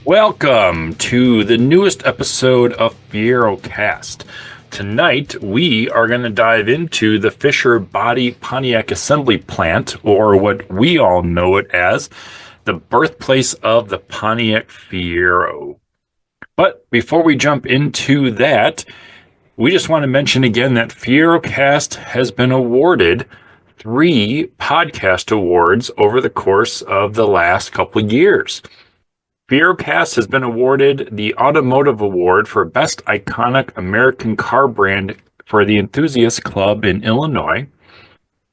Welcome to the newest episode of Fiero Cast. Tonight, we are going to dive into the Fisher Body Pontiac Assembly Plant, or what we all know it as, the birthplace of the Pontiac Fiero. But before we jump into that, we just want to mention again that Fiero Cast has been awarded 3 podcast awards over the course of the last couple of years. FieroCast has been awarded the Automotive Award for Best Iconic American Car Brand for the Enthusiast Club in Illinois,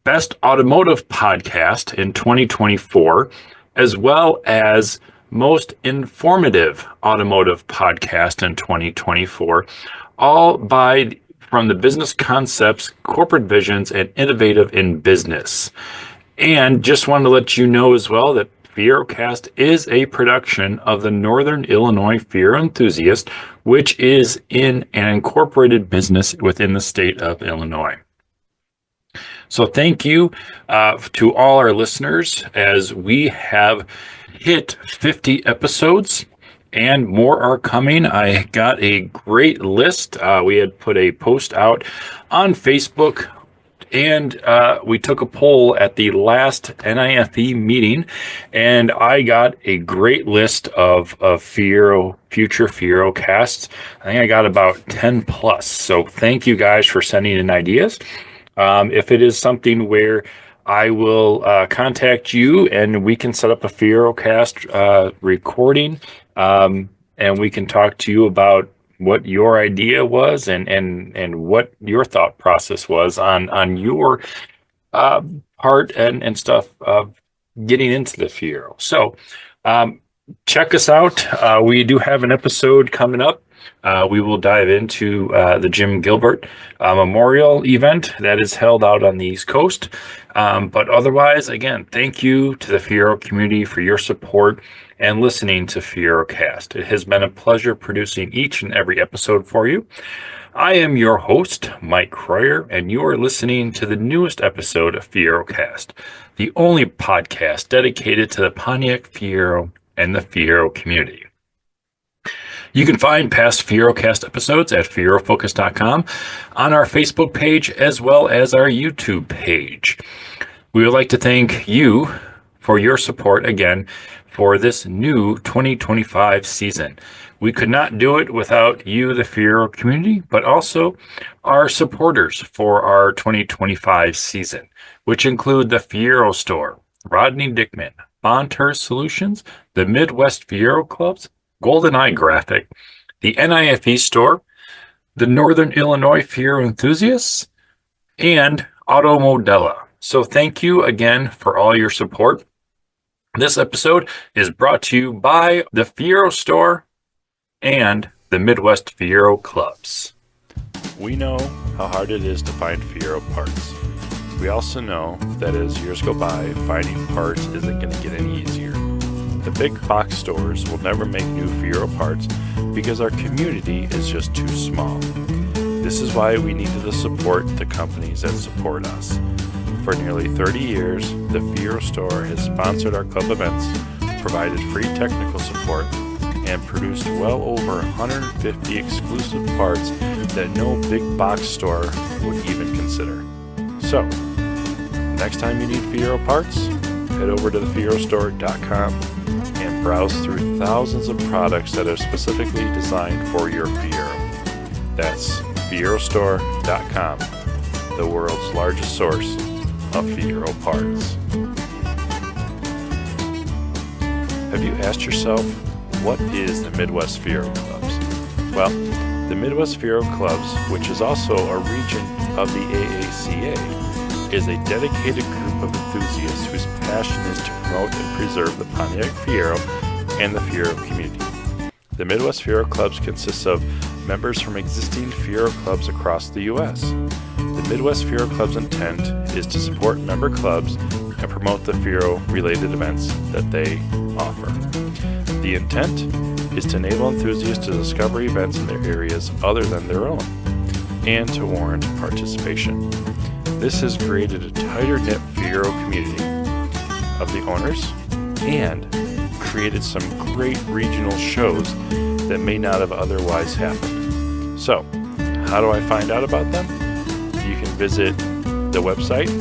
Best Automotive Podcast in 2024, as well as Most Informative Automotive Podcast in 2024, all from the Business Concepts, Corporate Visions, and Innovative in Business. And just wanted to let you know as well that FieroCast is a production of the Northern Illinois Fiero Enthusiasts, which is in an incorporated business within the state of Illinois. So thank you to all our listeners as we have hit 50 episodes. And more are coming. I got a great list. We had put a post out on Facebook, and we took a poll at the last N.I.F.E meeting, and I got a great list of future Fiero casts. I think I got about 10 plus. So thank you guys for sending in ideas. If it is something where I will contact you and we can set up a Fiero cast recording, and we can talk to you about what your idea was and what your thought process was on your part and stuff of getting into the Fiero. So check us out. We do have an episode coming up. We will dive into the Jim Gilbert Memorial event that is held out on the East Coast. But otherwise, again, thank you to the Fiero community for your support and listening to Fiero Cast. It has been a pleasure producing each and every episode for you. I am your host, Mike Croyer, and you are listening to the newest episode of Fiero Cast, the only podcast dedicated to the Pontiac Fiero and the Fiero community. You can find past FieroCast episodes at FieroFocus.com, on our Facebook page, as well as our YouTube page. We would like to thank you for your support again for this new 2025 season. We could not do it without you, the Fiero community, but also our supporters for our 2025 season, which include the Fiero Store, Rodney Dickman, Bonter Solutions, the Midwest Fiero Clubs, Golden Eye Graphic, the N.I.F.E store, the Northern Illinois Fiero Enthusiasts, and Auto Modella. So thank you again for all your support. This episode is brought to you by the Fiero Store and the Midwest Fiero Clubs. We know how hard it is to find Fiero parts. We also know that as years go by, finding parts isn't going to get any easier. The big box stores will never make new Fiero parts because our community is just too small. This is why we needed to support the companies that support us. For nearly 30 years, the Fiero Store has sponsored our club events, provided free technical support, and produced well over 150 exclusive parts that no big box store would even consider. So, next time you need Fiero parts, head over to thefierostore.com and browse through thousands of products that are specifically designed for your Fiero. That's fierostore.com, the world's largest source of Fiero parts. Have you asked yourself, what is the Midwest Fiero Clubs? Well, the Midwest Fiero Clubs, which is also a region of the AACA, is a dedicated group of enthusiasts whose passion is to promote and preserve the Pontiac Fiero and the Fiero community. The Midwest Fiero Clubs consists of members from existing Fiero clubs across the U.S. The Midwest Fiero Club's intent is to support member clubs and promote the Fiero-related events that they offer. The intent is to enable enthusiasts to discover events in their areas other than their own, and to warrant participation. This has created a tighter-knit Fiero community of the owners and created some great regional shows that may not have otherwise happened. So, how do I find out about them? You can visit the website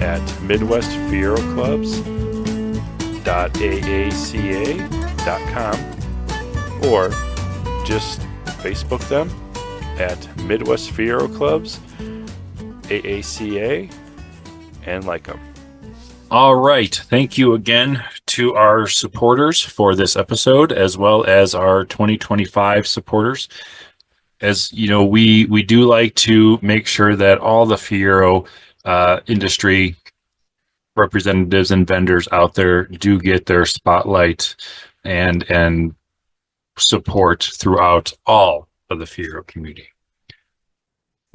at midwestfieroClubs.aaca.com or just Facebook them at Midwest Fiero Clubs AACA and like them. All right. Thank you again to our supporters for this episode, as well as our 2025 supporters. As you know, we do like to make sure that all the Fiero industry representatives and vendors out there do get their spotlight and support throughout all of the Fiero community.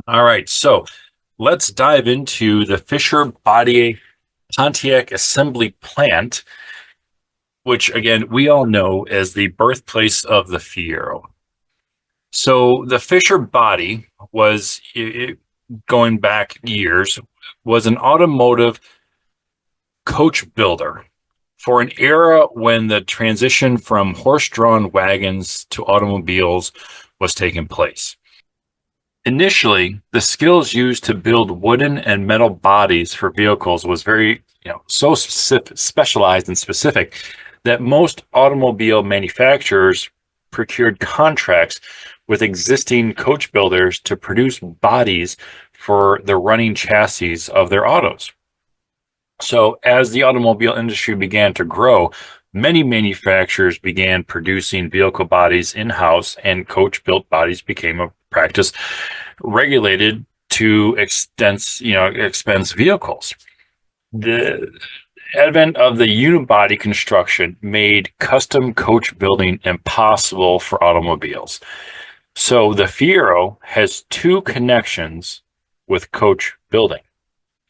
All right, so let's dive into the Fiero Badge Pontiac assembly plant, which again we all know as the birthplace of the Fiero. So the Fiero Badge was, going back years, was an automotive coach builder for an era when the transition from horse-drawn wagons to automobiles was taking place. Initially, the skills used to build wooden and metal bodies for vehicles was very, so specialized and specific that most automobile manufacturers procured contracts with existing coach builders to produce bodies for the running chassis of their autos. So as the automobile industry began to grow, many manufacturers began producing vehicle bodies in-house, and coach-built bodies became a practice regulated to expense vehicles. The advent of the unibody construction made custom coach building impossible for automobiles. So the Fiero has two connections with coach building.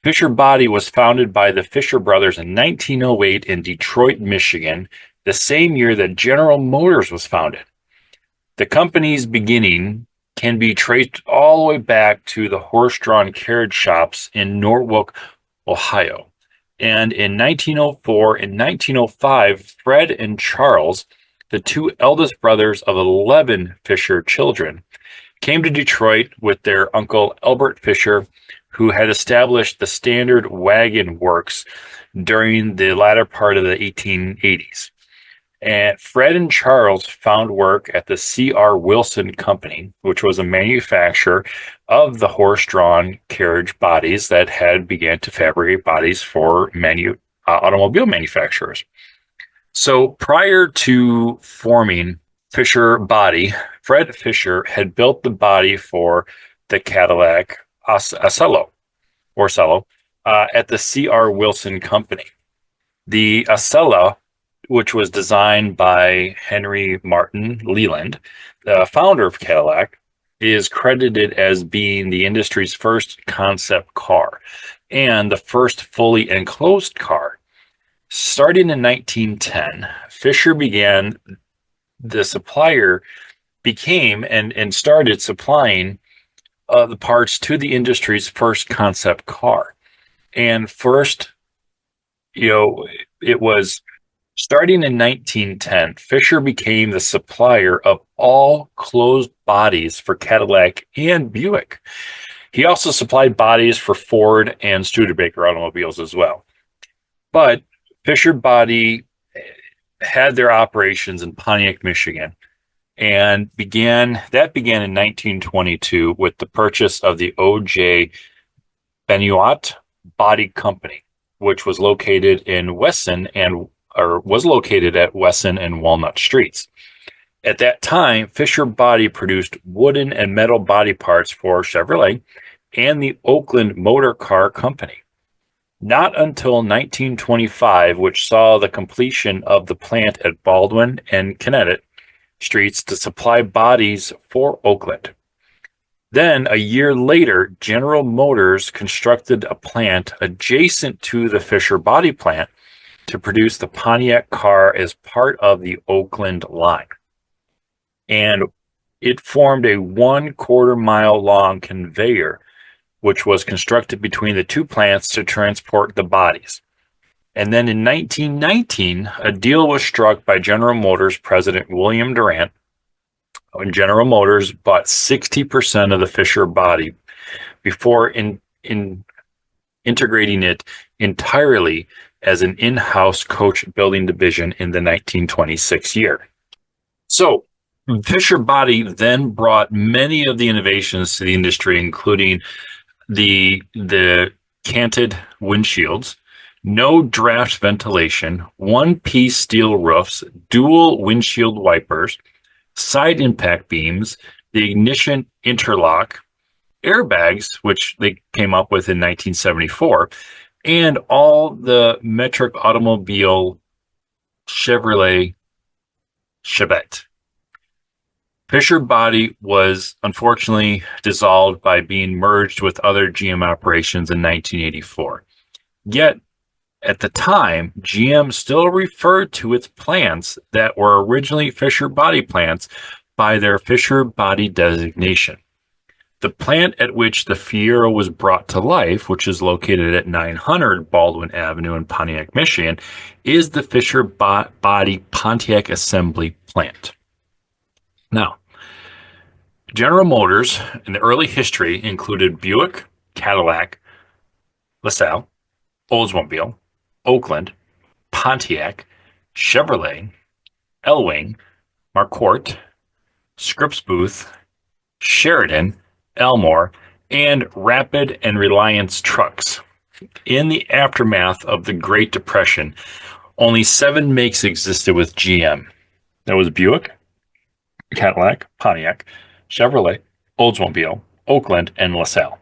Fiero Badge was founded by the Fisher brothers in 1908 in Detroit, Michigan, the same year that General Motors was founded. The company's beginning can be traced all the way back to the horse-drawn carriage shops in Norwalk, Ohio. And in 1904 and 1905, Fred and Charles, the two eldest brothers of 11 Fisher children, came to Detroit with their uncle Albert Fisher, who had established the Standard Wagon Works during the latter part of the 1880s. And Fred and Charles found work at the C.R. Wilson Company, which was a manufacturer of the horse-drawn carriage bodies that had began to fabricate bodies for automobile manufacturers. So prior to forming Fiero Badge, Fred Fisher had built the body for the Cadillac Ocello at the C.R. Wilson Company. The Ocello, which was designed by Henry Martin Leland, the founder of Cadillac, is credited as being the industry's first concept car and the first fully enclosed car. Starting in 1910, Fisher became and started supplying the parts to the industry's first concept car. And first, it was starting in 1910, Fisher became the supplier of all closed bodies for Cadillac and Buick. He also supplied bodies for Ford and Studebaker automobiles as well. But Fiero Badge had their operations in Pontiac, Michigan, and began in 1922 with the purchase of the O.J. Benoit Body Company, which was located at Wesson and Walnut Streets. At that time, Fiero Badge produced wooden and metal body parts for Chevrolet and the Oakland Motor Car Company. Not until 1925, which saw the completion of the plant at Baldwin and Kennett Streets to supply bodies for Oakland. Then, a year later, General Motors constructed a plant adjacent to the Fiero Badge plant to produce the Pontiac car as part of the Oakland line. And it formed a 1/4 mile long conveyor, which was constructed between the two plants to transport the bodies. And then in 1919, a deal was struck by General Motors President William Durant, when General Motors bought 60% of the Fisher body before integrating it entirely as an in-house coach building division in the 1926 year. So Fisher Body then brought many of the innovations to the industry, including the canted windshields, no draft ventilation, one-piece steel roofs, dual windshield wipers, side impact beams, the ignition interlock, airbags, which they came up with in 1974, and all the metric automobile Chevrolet Chevette. Fisher Body was unfortunately dissolved by being merged with other GM operations in 1984. Yet, at the time, GM still referred to its plants that were originally Fisher Body plants by their Fisher Body designation. The plant at which the Fiero was brought to life, which is located at 900 Baldwin Avenue in Pontiac, Michigan, is the Fisher Body Pontiac Assembly Plant. Now, General Motors in the early history included Buick, Cadillac, LaSalle, Oldsmobile, Oakland, Pontiac, Chevrolet, Elwing, Marquardt, Scripps Booth, Sheridan, Elmore, and Rapid and Reliance trucks. In the aftermath of the Great Depression, only 7 makes existed with GM. That was Buick, Cadillac, Pontiac, Chevrolet, Oldsmobile, Oakland, and LaSalle.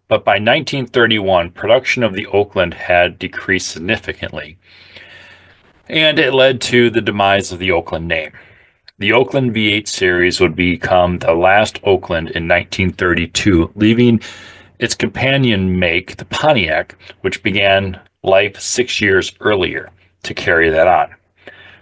But by 1931, production of the Oakland had decreased significantly, and it led to the demise of the Oakland name. The Oakland V8 series would become the last Oakland in 1932, leaving its companion make, the Pontiac, which began life 6 years earlier, to carry that on.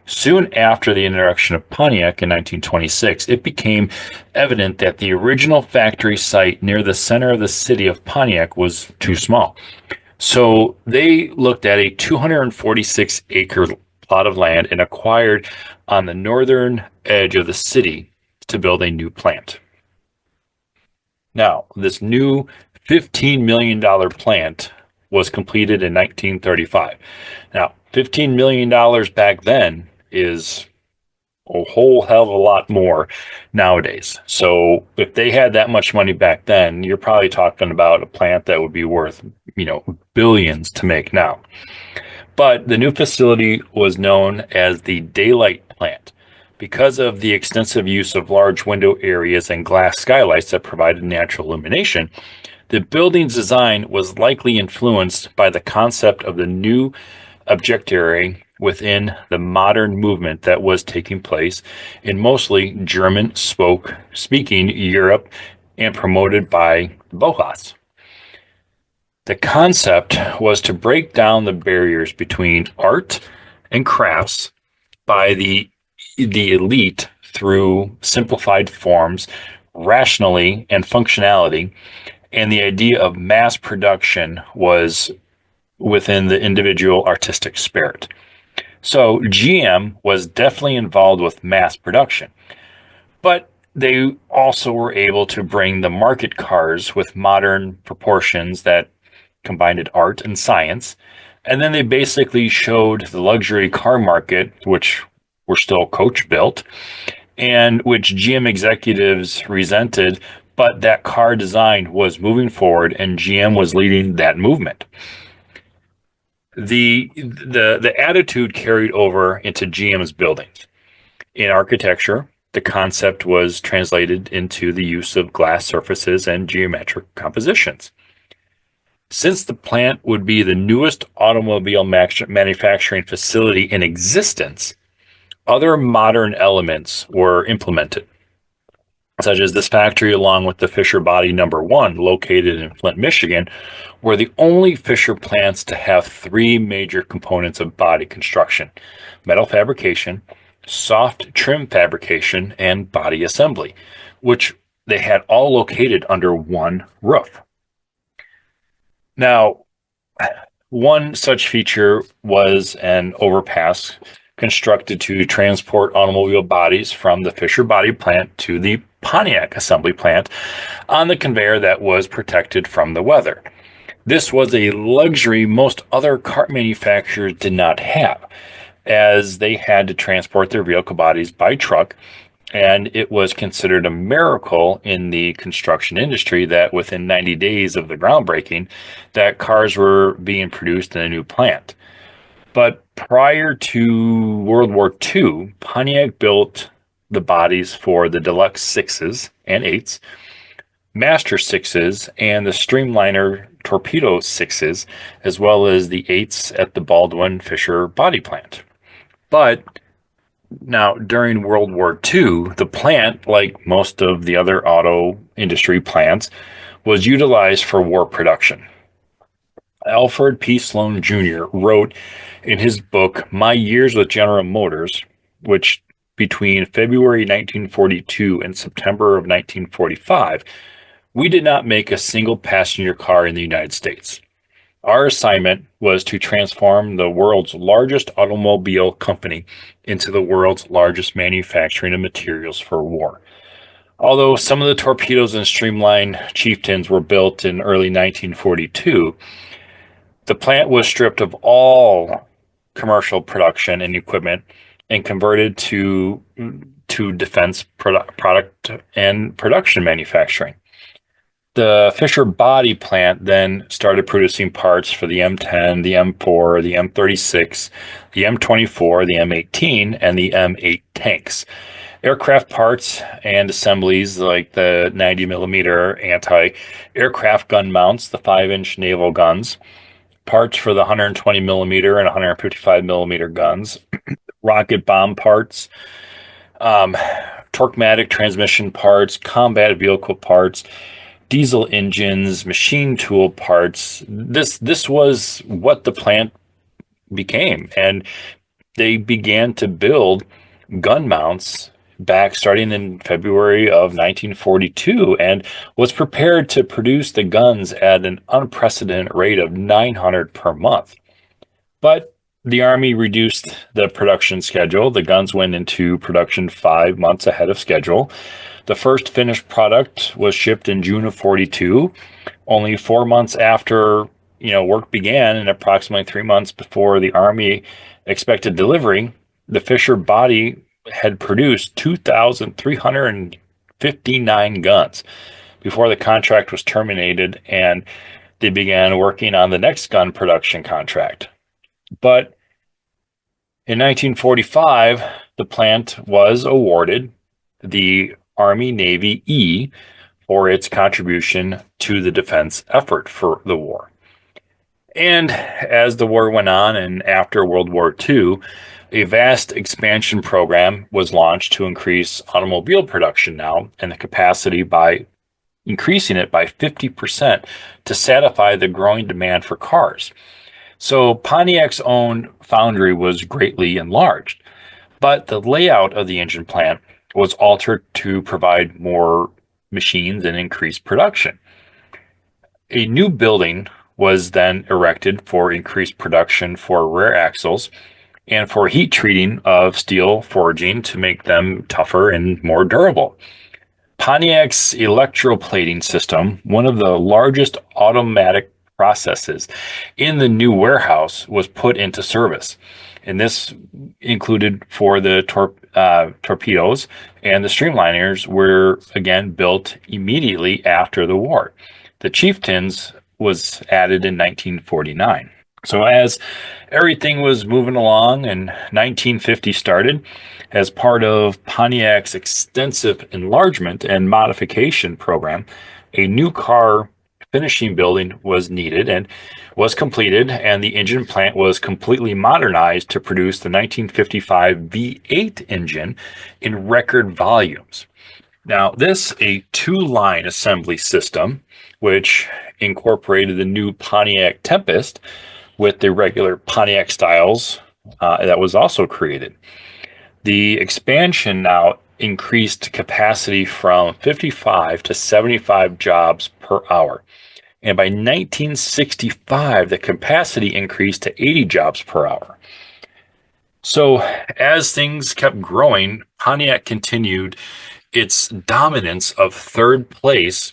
Soon after the introduction of Pontiac in 1926, it became evident that the original factory site near the center of the city of Pontiac was too small. So they looked at a 246-acre plot of land and acquired on the northern edge of the city to build a new plant. Now, this new $15 million plant was completed in 1935. Now, $15 million back then is a whole hell of a lot more nowadays. So if they had that much money back then, you're probably talking about a plant that would be worth, billions to make now. But the new facility was known as the Daylight Plant because of the extensive use of large window areas and glass skylights that provided natural illumination. The building's design was likely influenced by the concept of the new objectary within the modern movement that was taking place in mostly German-speaking Europe and promoted by Bauhaus. The concept was to break down the barriers between art and crafts by the elite through simplified forms, rationality, and functionality, and the idea of mass production was within the individual artistic spirit. So GM was definitely involved with mass production, but they also were able to bring the market cars with modern proportions that combined art and science. And then they basically showed the luxury car market, which were still coach built, and which GM executives resented, but that car design was moving forward and GM was leading that movement. The attitude carried over into GM's buildings. In architecture, the concept was translated into the use of glass surfaces and geometric compositions. Since the plant would be the newest automobile manufacturing facility in existence, other modern elements were implemented, such as this factory, along with the Fisher Body Number 1, located in Flint, Michigan, were the only Fisher plants to have 3 major components of body construction: metal fabrication, soft trim fabrication, and body assembly, which they had all located under one roof. Now, One such feature was an overpass constructed to transport automobile bodies from the Fisher body plant to the Pontiac assembly plant on the conveyor that was protected from the weather. This was a luxury most other car manufacturers did not have, as they had to transport their vehicle bodies by truck, and it was considered a miracle in the construction industry that within 90 days of the groundbreaking, that cars were being produced in a new plant. But prior to World War II, Pontiac built the bodies for the Deluxe Sixes and Eights, Master Sixes, and the Streamliner Torpedo Sixes, as well as the Eights at the Baldwin Fisher body plant. But now, during World War II, the plant, like most of the other auto industry plants, was utilized for war production. Alfred P. Sloan Jr. wrote in his book, My Years with General Motors, which between February 1942 and September of 1945, we did not make a single passenger car in the United States. Our assignment was to transform the world's largest automobile company into the world's largest manufacturing of materials for war. Although some of the torpedoes and streamlined Chieftains were built in early 1942, the plant was stripped of all commercial production and equipment and converted to defense product and production manufacturing. The Fisher body plant then started producing parts for the M10, the M4, the M36, the M24, the M18, and the M8 tanks. Aircraft parts and assemblies like the 90 millimeter anti-aircraft gun mounts, the 5-inch naval guns, parts for the 120 millimeter and 155 millimeter guns, rocket bomb parts, Torquematic transmission parts, combat vehicle parts, diesel engines, machine tool parts. This was what the plant became, and they began to build gun mounts back starting in February of 1942, and was prepared to produce the guns at an unprecedented rate of 900 per month. But the Army reduced the production schedule. The guns went into production 5 months ahead of schedule. The first finished product was shipped in June of 42. Only 4 months after work began, and approximately 3 months before the Army expected delivery, the Fisher body had produced 2,359 guns before the contract was terminated, and they began working on the next gun production contract. But in 1945, the plant was awarded the Army Navy E for its contribution to the defense effort for the war. And as the war went on, and after World War II, a vast expansion program was launched to increase automobile production now, and the capacity by increasing it by 50% to satisfy the growing demand for cars. So Pontiac's own foundry was greatly enlarged, but the layout of the engine plant was altered to provide more machines and increase production. A new building was then erected for increased production for rear axles and for heat treating of steel forging to make them tougher and more durable. Pontiac's electroplating system, one of the largest automatic processes in the new warehouse, was put into service. And this included for the torpedoes, and the streamliners were again built immediately after the war. The Chieftains was added in 1949. So as everything was moving along and 1950 started, as part of Pontiac's extensive enlargement and modification program, a new car finishing building was needed and was completed, and the engine plant was completely modernized to produce the 1955 V8 engine in record volumes. Now, this a two-line assembly system, which incorporated the new Pontiac Tempest with the regular Pontiac styles that was also created. The expansion now increased capacity from 55 to 75 jobs per hour. And by 1965, the capacity increased to 80 jobs per hour. So as things kept growing, Pontiac continued its dominance of third place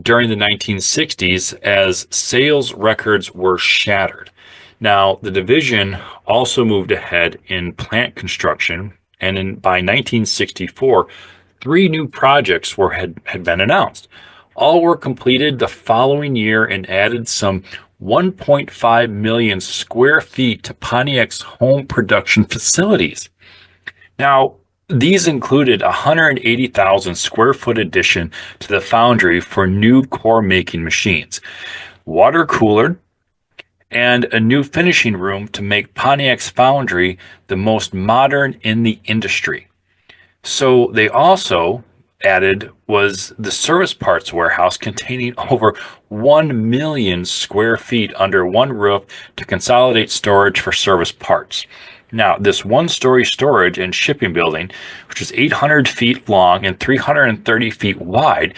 during the 1960s as sales records were shattered. Now, the division also moved ahead in plant construction, and by 1964, three new projects had been announced. All were completed the following year and added some 1.5 million square feet to Pontiac's home production facilities. Now, these included a 180,000 square foot addition to the foundry for new core making machines, water cooler, and a new finishing room to make Pontiac's foundry the most modern in the industry. So they also added was the service parts warehouse containing over 1 million square feet under one roof to consolidate storage for service parts. Now, this one-story storage and shipping building, which was 800 feet long and 330 feet wide,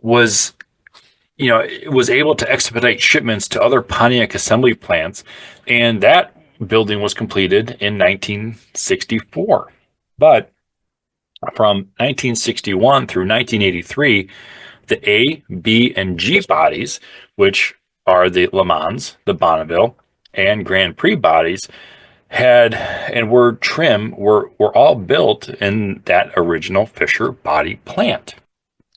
was it was able to expedite shipments to other Pontiac assembly plants, and that building was completed in 1964. But from 1961 through 1983, the A, B, and G bodies, which are the Le Mans, the Bonneville, and Grand Prix bodies, were all built in that original Fisher body plant.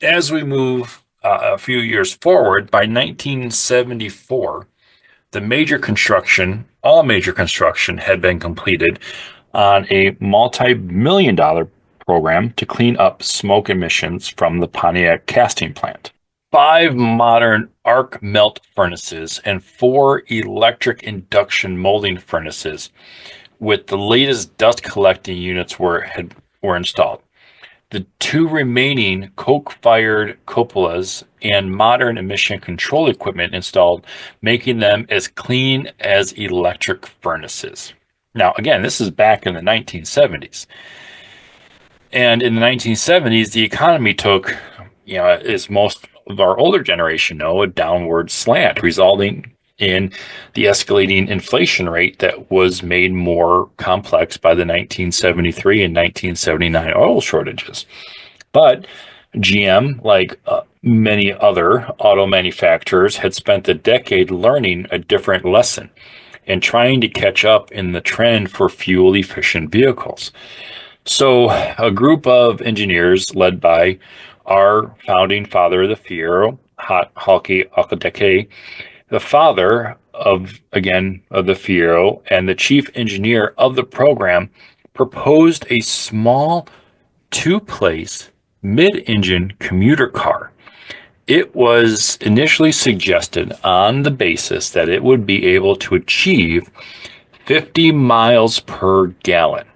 As we move a few years forward, by 1974, all major construction had been completed on a multi-million-dollar program to clean up smoke emissions from the Pontiac casting plant. 5 modern arc melt furnaces and 4 electric induction molding furnaces with the latest dust collecting units were installed. The 2 remaining coke-fired cupolas and modern emission control equipment installed, making them as clean as electric furnaces. Now, again, this is back in the 1970s. And in the 1970s, the economy took, as most of our older generation know, a downward slant, resulting in the escalating inflation rate that was made more complex by the 1973 and 1979 oil shortages. But GM, like many other auto manufacturers, had spent a decade learning a different lesson and trying to catch up in the trend for fuel-efficient vehicles. So a group of engineers led by our founding father of the Fiero, Halki Akadeke, the father of the Fiero and the chief engineer of the program, proposed a small 2-place mid-engine commuter car. It was initially suggested on the basis that it would be able to achieve 50 miles per gallon.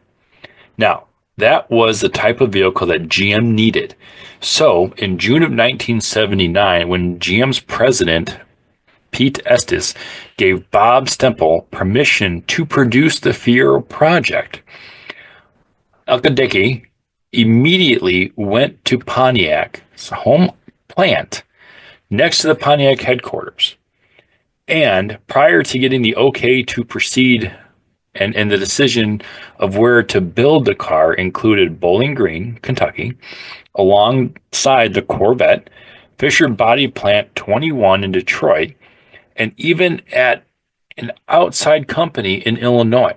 Now, that was the type of vehicle that GM needed. So, in June of 1979, when GM's president, Pete Estes, gave Bob Stempel permission to produce the Fiero project, Akadeke immediately went to Pontiac's home plant next to the Pontiac headquarters. And prior to getting the okay to proceed and the decision of where to build the car included Bowling Green, Kentucky, alongside the Corvette, Fisher Body Plant 21 in Detroit, and even at an outside company in Illinois.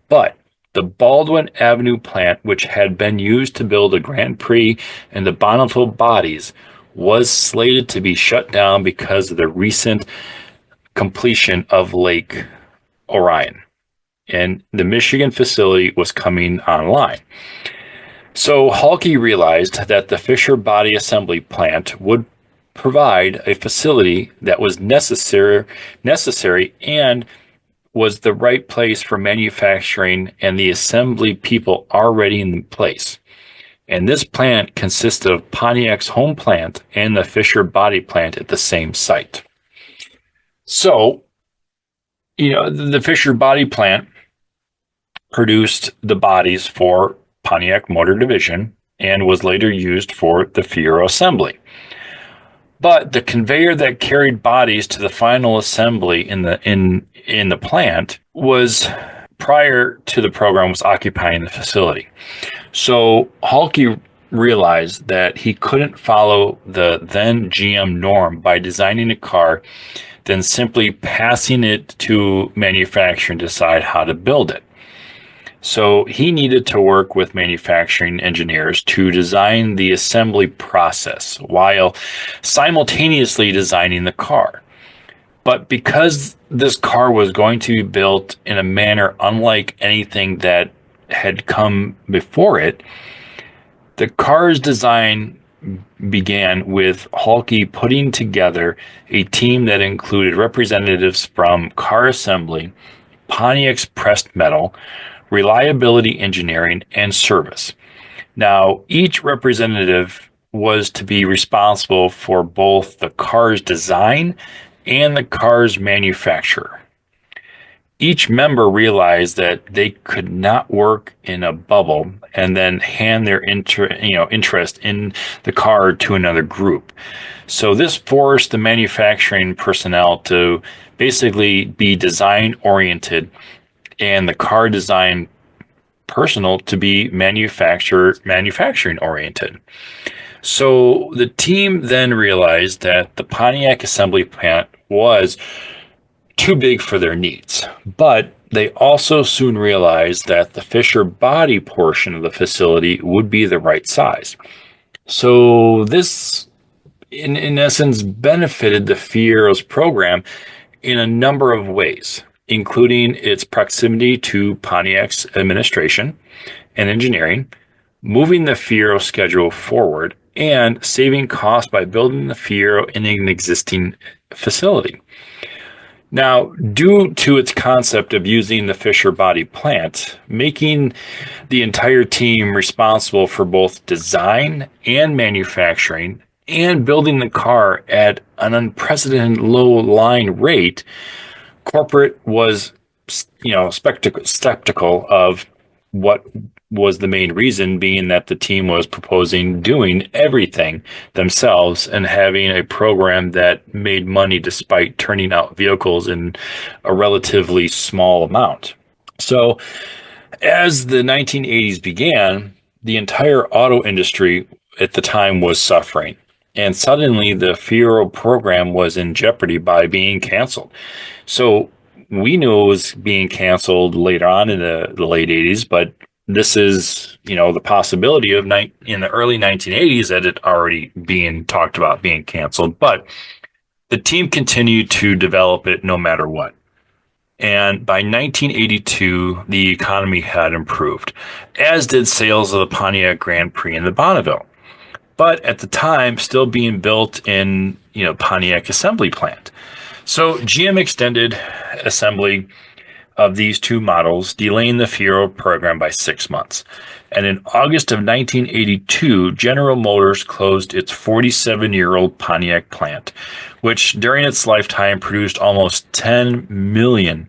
But the Baldwin Avenue plant, which had been used to build the Grand Prix and the Bonneville bodies, was slated to be shut down because of the recent completion of Lake Orion, and the Michigan facility was coming online. So Halki realized that the Fisher Body Assembly Plant would provide a facility that was necessary and was the right place for manufacturing and the assembly people already in place. And this plant consisted of Pontiac's home plant and the Fisher Body Plant at the same site. So, the Fisher Body Plant produced the bodies for Pontiac Motor Division and was later used for the Fiero assembly. But the conveyor that carried bodies to the final assembly in the plant was prior to the program was occupying the facility. So Halke realized that he couldn't follow the then GM norm by designing a car, then simply passing it to manufacturer and decide how to build it. So he needed to work with manufacturing engineers to design the assembly process while simultaneously designing the car. But because this car was going to be built in a manner unlike anything that had come before it, the car's design began with Halke putting together a team that included representatives from car assembly, Pontiac's pressed metal, reliability engineering, and service. Now, each representative was to be responsible for both the car's design and the car's manufacturer. Each member realized that they could not work in a bubble and then hand their interest in the car to another group. So this forced the manufacturing personnel to basically be design oriented and the car design personnel to be manufacturing oriented. So the team then realized that the Pontiac assembly plant was too big for their needs, but they also soon realized that the Fisher body portion of the facility would be the right size. So this, in essence, benefited the Fiero's program in a number of ways, including its proximity to Pontiac's administration and engineering, moving the Fiero schedule forward, and saving costs by building the Fiero in an existing facility. Now, due to its concept of using the Fisher body plant, making the entire team responsible for both design and manufacturing and building the car at an unprecedented low line rate, corporate was, skeptical of what was the main reason, being that the team was proposing doing everything themselves and having a program that made money despite turning out vehicles in a relatively small amount. So as the 1980s began, the entire auto industry at the time was suffering. And suddenly the Fiero program was in jeopardy by being canceled. So we knew it was being canceled later on in the late 80s, but this is, the possibility of in the early 1980s that it already being talked about being canceled. But the team continued to develop it no matter what. And by 1982, the economy had improved, as did sales of the Pontiac Grand Prix and the Bonneville. But at the time, still being built in, Pontiac assembly plant. So GM extended assembly of these two models, delaying the Fiero program by 6 months. And in August of 1982, General Motors closed its 47-year-old Pontiac plant, which during its lifetime produced almost 10 million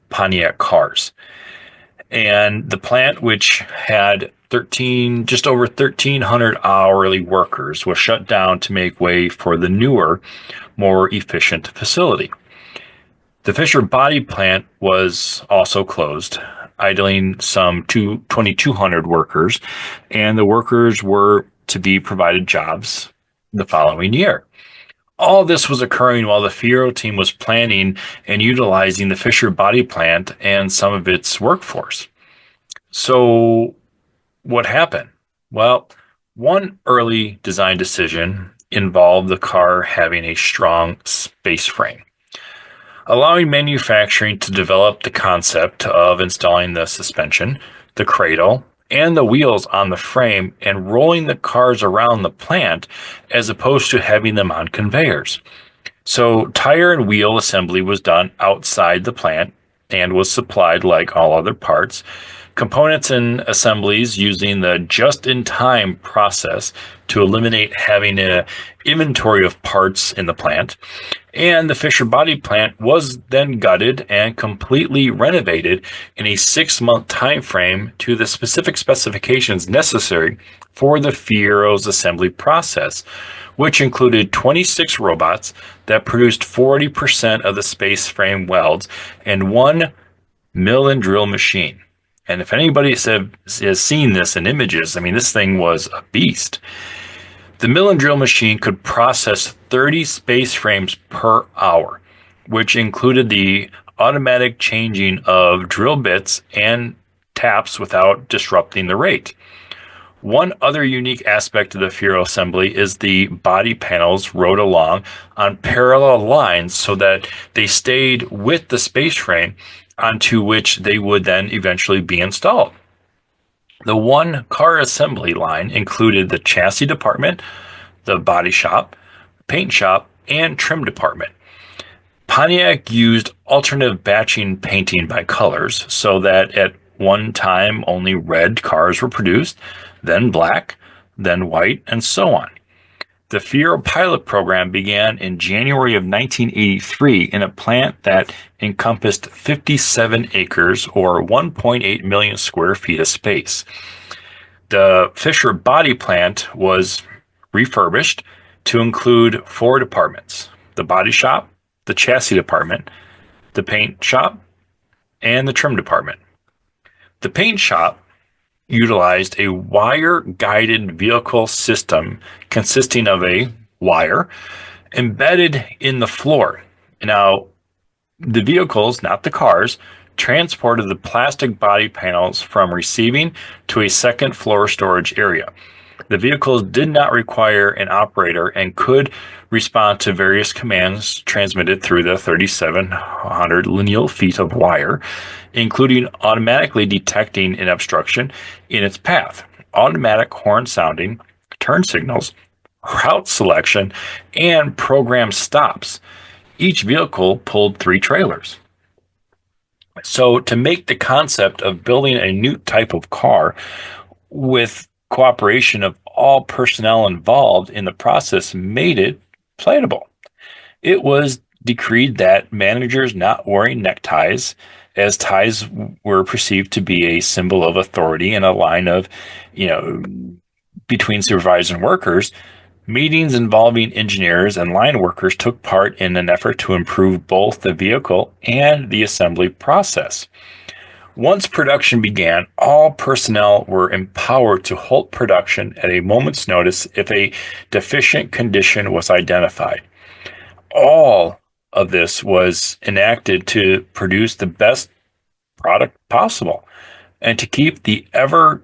Pontiac cars. And the plant, which had just over 1,300 hourly workers, was shut down to make way for the newer, more efficient facility. The Fisher body plant was also closed, idling some 2,200 workers, and the workers were to be provided jobs the following year. All this was occurring while the Fiero team was planning and utilizing the Fisher body plant and some of its workforce. So what happened? Well, one early design decision involved the car having a strong space frame, allowing manufacturing to develop the concept of installing the suspension, the cradle, and the wheels on the frame and rolling the cars around the plant as opposed to having them on conveyors. So tire and wheel assembly was done outside the plant and was supplied like all other parts, components and assemblies using the just-in-time process to eliminate having an inventory of parts in the plant. And the Fisher Body plant was then gutted and completely renovated in a 6-month time frame to the specific specifications necessary for the Fiero's assembly process, which included 26 robots that produced 40% of the space frame welds and one mill and drill machine. And if anybody has seen this in images, I mean, this thing was a beast. The mill and drill machine could process 30 space frames per hour, which included the automatic changing of drill bits and taps without disrupting the rate. One other unique aspect of the Fiero assembly is the body panels rode along on parallel lines so that they stayed with the space frame onto which they would then eventually be installed. The one car assembly line included the chassis department, the body shop, paint shop, and trim department. Pontiac used alternative batching painting by colors so that at one time only red cars were produced, then black, then white, and so on. The Fiero pilot program began in January of 1983 in a plant that encompassed 57 acres or 1.8 million square feet of space. The Fisher Body plant was refurbished to include 4 departments: the body shop, the chassis department, the paint shop, and the trim department. The paint shop utilized a wire-guided vehicle system consisting of a wire embedded in the floor. Now, the vehicles, not the cars, transported the plastic body panels from receiving to a second floor storage area. The vehicles did not require an operator and could respond to various commands transmitted through the 3,700 lineal feet of wire, including automatically detecting an obstruction in its path, automatic horn sounding, turn signals, route selection, and program stops. Each vehicle pulled 3 trailers. So to make the concept of building a new type of car with cooperation of all personnel involved in the process made it playable. It was decreed that managers not wearing neckties, as ties were perceived to be a symbol of authority and a line of, between supervisors and workers. Meetings involving engineers and line workers took part in an effort to improve both the vehicle and the assembly process. Once production began, all personnel were empowered to halt production at a moment's notice if a deficient condition was identified. All of this was enacted to produce the best product possible and to keep the ever,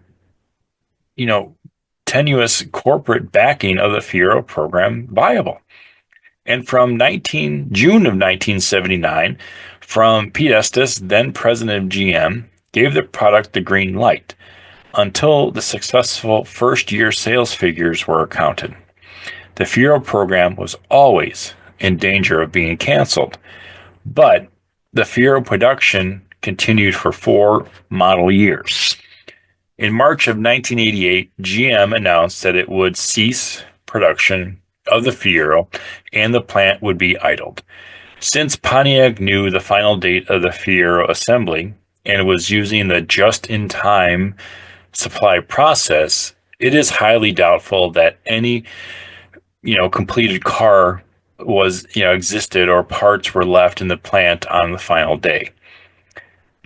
tenuous corporate backing of the Fiero program viable. And from June of 1979, from Pete Estes, then president of GM, gave the product the green light until the successful first-year sales figures were accounted. The Fiero program was always in danger of being canceled, but the Fiero production continued for 4 model years. In March of 1988, GM announced that it would cease production of the Fiero and the plant would be idled. Since Pontiac knew the final date of the Fiero assembly and was using the just-in-time supply process, it is highly doubtful that any, completed car was, existed or parts were left in the plant on the final day.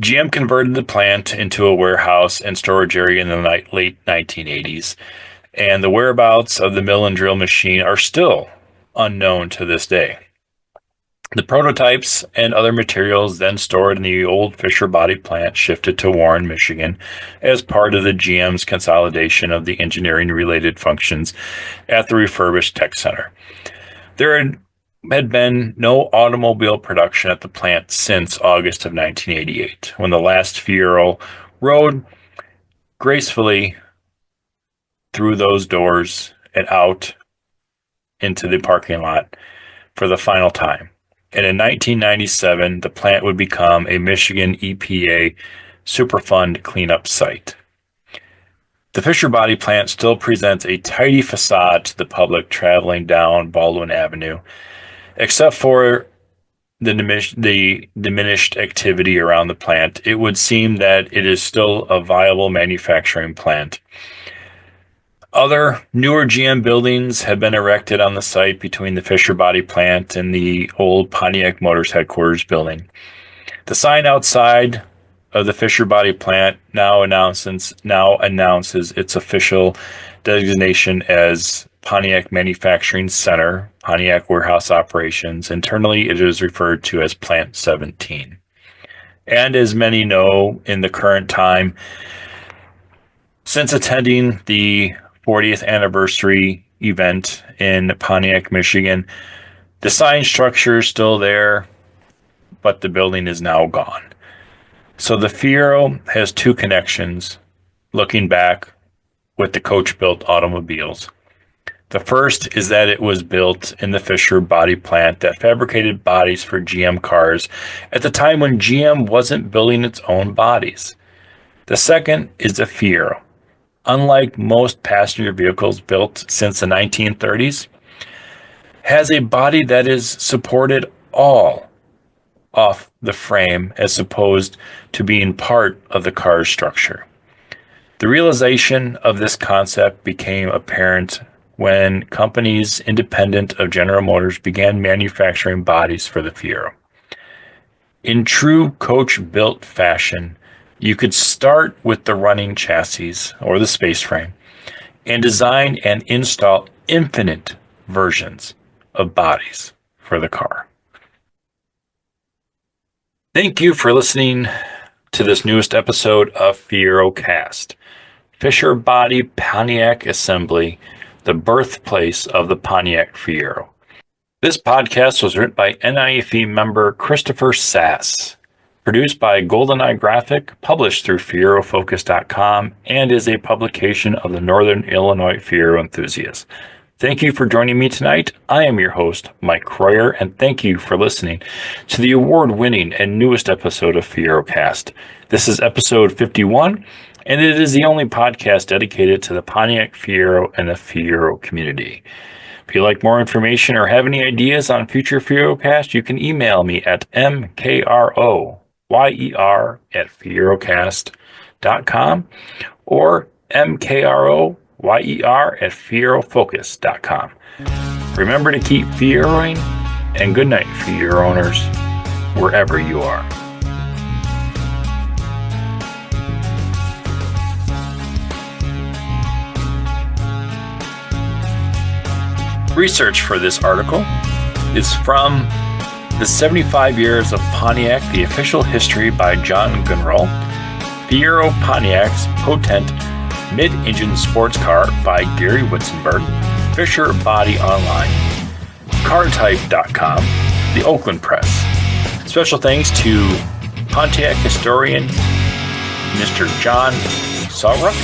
GM converted the plant into a warehouse and storage area in the late 1980s, and the whereabouts of the mill and drill machine are still unknown to this day. The prototypes and other materials then stored in the old Fisher Body plant shifted to Warren, Michigan, as part of the GM's consolidation of the engineering-related functions at the refurbished tech center. There had been no automobile production at the plant since August of 1988, when the last Fiero rode gracefully through those doors and out into the parking lot for the final time. And in 1997, the plant would become a Michigan EPA Superfund cleanup site. The Fisher Body plant still presents a tidy facade to the public traveling down Baldwin Avenue, except for the diminished activity around the plant. It would seem that it is still a viable manufacturing plant. Other newer GM buildings have been erected on the site between the Fisher Body plant and the old Pontiac Motors headquarters building. The sign outside of the Fisher Body plant now announces its official designation as Pontiac Manufacturing Center, Pontiac Warehouse Operations. Internally, it is referred to as Plant 17. And as many know, in the current time, since attending the 40th anniversary event in Pontiac, Michigan, the sign structure is still there, but the building is now gone. So the Fiero has two connections looking back with the coach-built automobiles. The first is that it was built in the Fisher Body plant that fabricated bodies for GM cars at the time when GM wasn't building its own bodies. The second is the Fiero. Unlike most passenger vehicles built since the 1930s, has a body that is supported all off the frame as opposed to being part of the car's structure. The realization of this concept became apparent when companies independent of General Motors began manufacturing bodies for the Fiero. In true coach-built fashion, you could start with the running chassis or the space frame and design and install infinite versions of bodies for the car. Thank you for listening to this newest episode of Fiero Cast. Fisher Body Pontiac Assembly, the birthplace of the Pontiac Fiero. This podcast was written by N.I.F.E member Christopher Sass, produced by GoldenEye Graphic, published through FieroFocus.com, and is a publication of the Northern Illinois Fiero Enthusiasts. Thank you for joining me tonight. I am your host, Mike Croyer, and thank you for listening to the award-winning and newest episode of Fiero Cast. This is episode 51, and it is the only podcast dedicated to the Pontiac Fiero and the Fiero community. If you'd like more information or have any ideas on future Fiero Cast, you can email me at mkroyer@fierocast.com or mkroyer@fierofocus.com. Remember to keep Fieroing, and good night, Fiero owners, wherever you are. Research for this article is from The 75 Years of Pontiac, the Official History by John Gunroll, Fiero Pontiac's Potent Mid-Engine Sports Car by Gary Witzenberg, Fisher Body Online, CarType.com, the Oakland Press. Special thanks to Pontiac historian Mr. John Sawruck,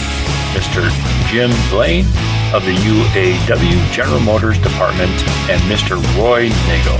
Mr. Jim Blaine of the UAW General Motors Department, and Mr. Roy Nagel.